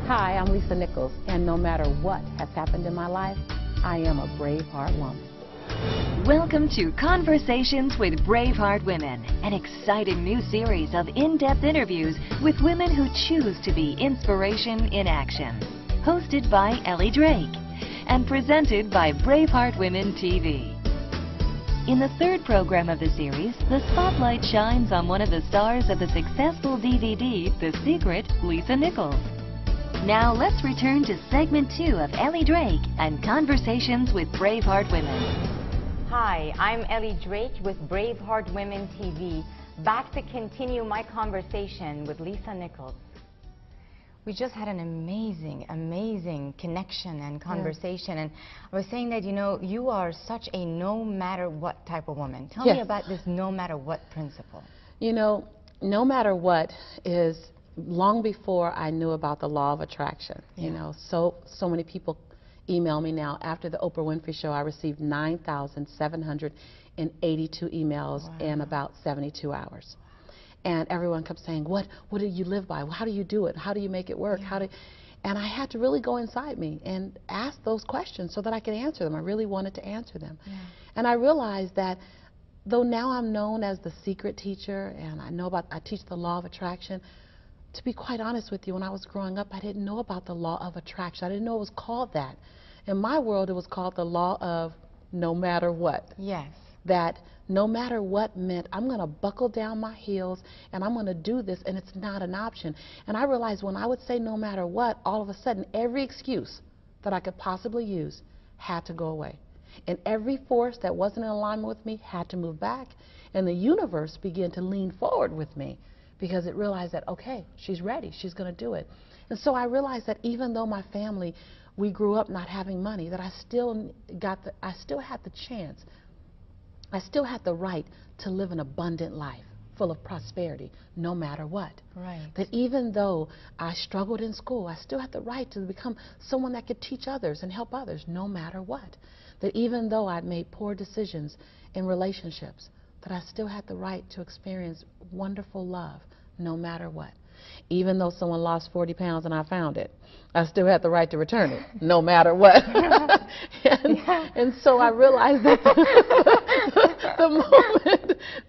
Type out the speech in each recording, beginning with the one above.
Hi, I'm Lizey Nicol's, and no matter what has happened in my life, I am a Braveheart woman. Welcome to Conversations with Braveheart Women, an exciting new series of in-depth interviews with women who choose to be inspiration in action. Hosted by Ellie Drake and presented by Braveheart Women TV. In the third program of the series, the spotlight shines on one of the stars of the successful DVD, The Secret, Lizey Nicol's. Now let's return to segment 2 of Ellie Drake and Conversations with Braveheart Women. Hi, I'm Ellie Drake with Braveheart Women TV, back to continue my conversation with Lizey Nicols. We just had an amazing connection and conversation, and I was saying that, you know, you are such a no matter what type of woman. Tell me about this no matter what principle. You know, no matter what is long before I knew about the law of attraction. You know, so many people email me now. After the Oprah Winfrey Show, I received 9,782 emails in about 72 hours. And everyone kept saying, what do you live by? How do you do it? How do you make it work? And I had to really go inside me and ask those questions so that I could answer them. I really wanted to answer them. And I realized that though now I'm known as the secret teacher and I teach the law of attraction, to be quite honest with you, when I was growing up, I didn't know about the law of attraction. I didn't know it was called that. In my world, it was called the law of no matter what. Yes. That no matter what meant I'm going to buckle down my heels and I'm going to do this, and it's not an option. And I realized when I would say no matter what, all of a sudden every excuse that I could possibly use had to go away. And every force that wasn't in alignment with me had to move back. And the universe began to lean forward with me because it realized that, okay, she's ready, she's going to do it. And so I realized that even though my family, we grew up not having money, that I still had the chance. I still had the right to live an abundant life, full of prosperity, no matter what. Right. That even though I struggled in school, I still had the right to become someone that could teach others and help others, no matter what. That even though I'd made poor decisions in relationships, that I still had the right to experience wonderful love, no matter what. Even though someone lost 40 pounds and I found it, I still had the right to return it, no matter what. and so I realized that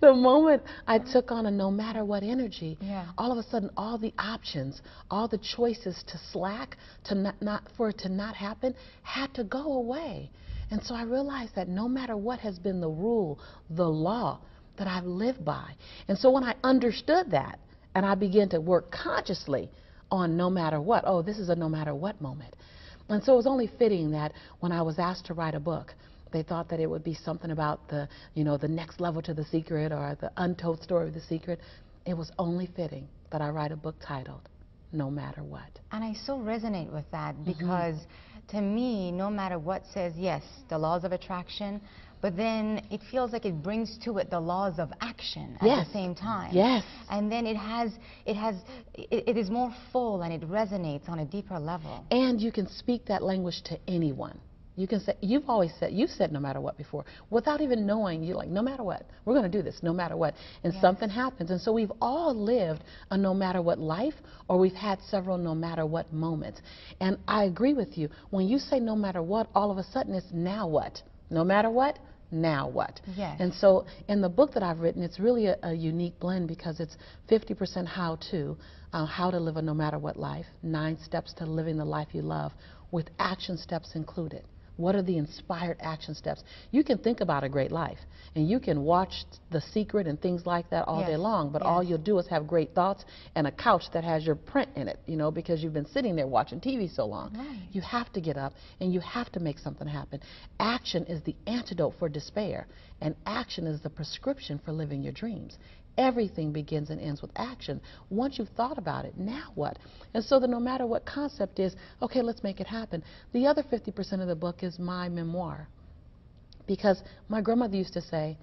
the moment I took on a no matter what energy, all of a sudden all the options, all the choices to slack, for it to not happen, had to go away. And so I realized that no matter what has been the rule, the law that I've lived by. And so when I understood that, and I began to work consciously on no matter what. Oh, this is a no matter what moment. And so it was only fitting that when I was asked to write a book, they thought that it would be something about the, you know, the next level to the secret or the untold story of the secret. It was only fitting that I write a book titled No Matter What. And I so resonate with that because to me, no matter what says, yes, the laws of attraction, but then it feels like it brings to it the laws of action at the same time. Yes. And then it is more full and it resonates on a deeper level. And you can speak that language to anyone. You can say, you've said no matter what before, without even knowing, you're like, no matter what, we're going to do this, no matter what. And something happens. And so we've all lived a no matter what life, or we've had several no matter what moments. And I agree with you. When you say no matter what, all of a sudden it's now what? No matter what, now what? Yes. And so in the book that I've written, it's really a unique blend because it's 50% how to live a no matter what life, 9 steps to living the life you love, with action steps included. What are the inspired action steps? You can think about a great life, and you can watch The Secret and things like that all day long, but all you'll do is have great thoughts and a couch that has your print in it, you know, because you've been sitting there watching TV so long. Right. You have to get up, and you have to make something happen. Action is the antidote for despair, and action is the prescription for living your dreams. Everything begins and ends with action. Once you've thought about it, now what? And so the no matter what concept is, okay, let's make it happen. The other 50% of the book is my memoir. Because my grandmother used to say,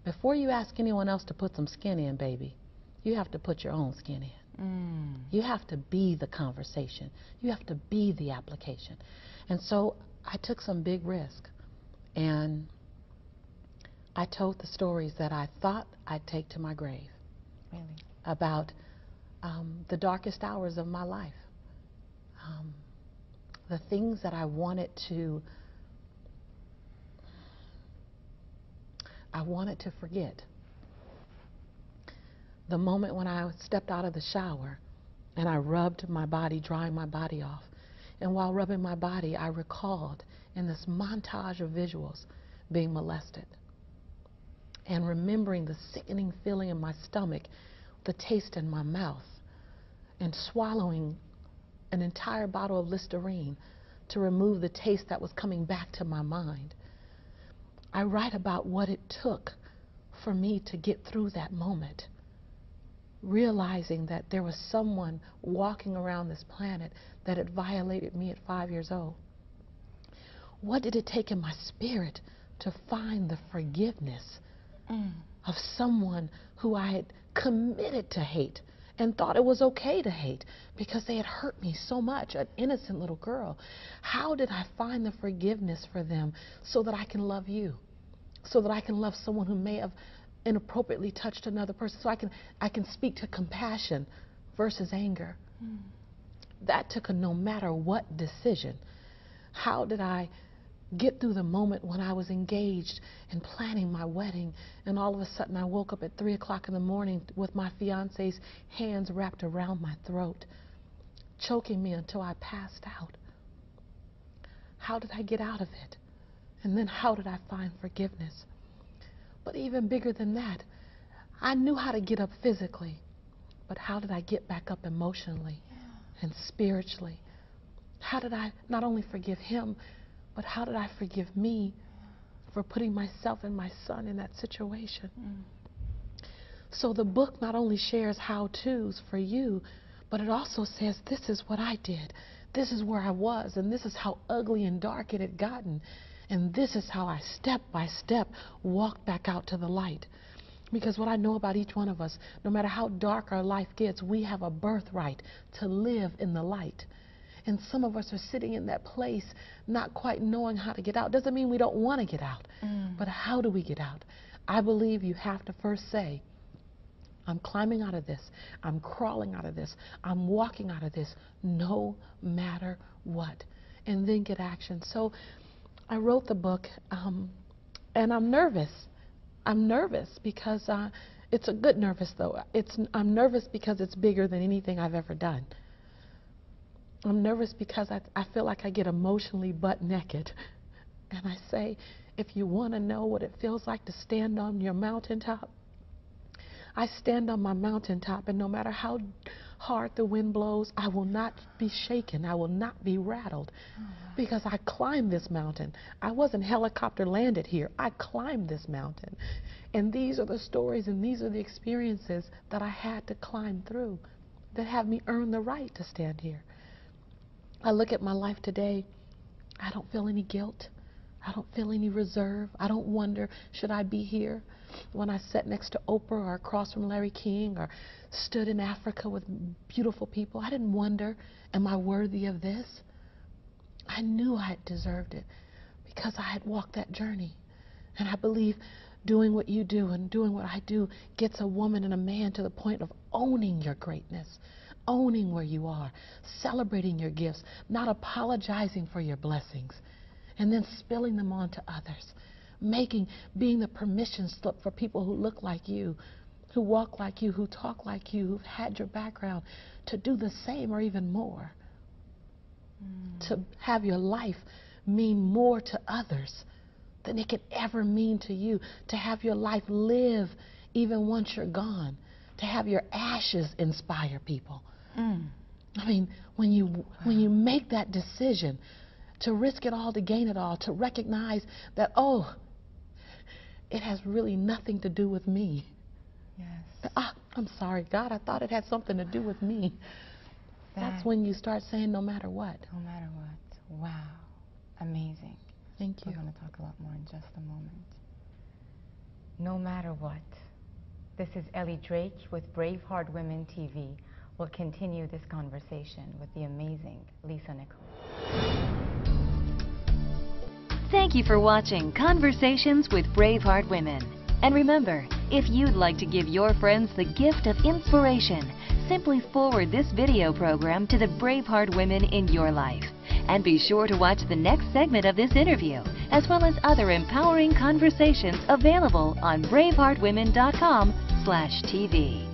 before you ask anyone else to put some skin in, baby, you have to put your own skin in. You have to be the conversation. You have to be the application. And so I took some big risk. And I told the stories that I thought I'd take to my grave. Really? About the darkest hours of my life. the things that I wanted to forget. The moment when I stepped out of the shower and I rubbed my body, drying my body off. And while rubbing my body, I recalled in this montage of visuals being molested. And remembering the sickening feeling in my stomach, the taste in my mouth, and swallowing an entire bottle of Listerine to remove the taste that was coming back to my mind. I write about what it took for me to get through that moment, realizing that there was someone walking around this planet that had violated me at 5 years old. What did it take in my spirit to find the forgiveness of someone who I had committed to hate and thought it was okay to hate because they had hurt me so much, an innocent little girl? How did I find the forgiveness for them so that I can love you, so that I can love someone who may have inappropriately touched another person, so I can speak to compassion versus anger? That took a no matter what decision. How did I get through the moment when I was engaged and planning my wedding, and all of a sudden I woke up at 3 o'clock in the morning with my fiance's hands wrapped around my throat, choking me until I passed out? How did I get out of it? And then how did I find forgiveness? But even bigger than that, I knew how to get up physically, but how did I get back up emotionally and spiritually? How did I not only forgive him, but how did I forgive me for putting myself and my son in that situation? So the book not only shares how-tos for you, but it also says, this is what I did. This is where I was, and this is how ugly and dark it had gotten. And this is how I, step by step, walked back out to the light. Because what I know about each one of us, no matter how dark our life gets, we have a birthright to live in the light. And some of us are sitting in that place not quite knowing how to get out. Doesn't mean we don't want to get out, but how do we get out? I believe you have to first say, I'm climbing out of this, I'm crawling out of this, I'm walking out of this, no matter what, and then get action. So I wrote the book, and I'm nervous. I'm nervous because it's a good nervous, though. I'm nervous because it's bigger than anything I've ever done. I'm nervous because I feel like I get emotionally butt naked. And I say, if you want to know what it feels like to stand on your mountaintop, I stand on my mountaintop, and no matter how hard the wind blows, I will not be shaken. I will not be rattled, because I climbed this mountain. I wasn't helicopter landed here. I climbed this mountain. And these are the stories and these are the experiences that I had to climb through that have me earn the right to stand here. I look at my life today, I don't feel any guilt. I don't feel any reserve. I don't wonder, should I be here? When I sat next to Oprah or across from Larry King or stood in Africa with beautiful people, I didn't wonder, am I worthy of this? I knew I had deserved it because I had walked that journey. And I believe doing what you do and doing what I do gets a woman and a man to the point of owning your greatness, owning where you are, celebrating your gifts, not apologizing for your blessings, and then spilling them on to others, being the permission slip for people who look like you, who walk like you, who talk like you, who've had your background, to do the same or even more, to have your life mean more to others than it could ever mean to you, to have your life live even once you're gone, to have your ashes inspire people. I mean, when you make that decision to risk it all to gain it all, to recognize that, oh, it has really nothing to do with me. Yes. I'm sorry, God, I thought it had something to do with me. That's when you start saying no matter what. No matter what. Wow. Amazing. Thank you. We're going to talk a lot more in just a moment. No matter what. This is Ellie Drake with Braveheart Women TV. We'll continue this conversation with the amazing Lizoi Nikols. Thank you for watching Conversations with Braveheart Women. And remember, if you'd like to give your friends the gift of inspiration, simply forward this video program to the Braveheart women in your life. And be sure to watch the next segment of this interview, as well as other empowering conversations available on braveheartwomen.com/TV.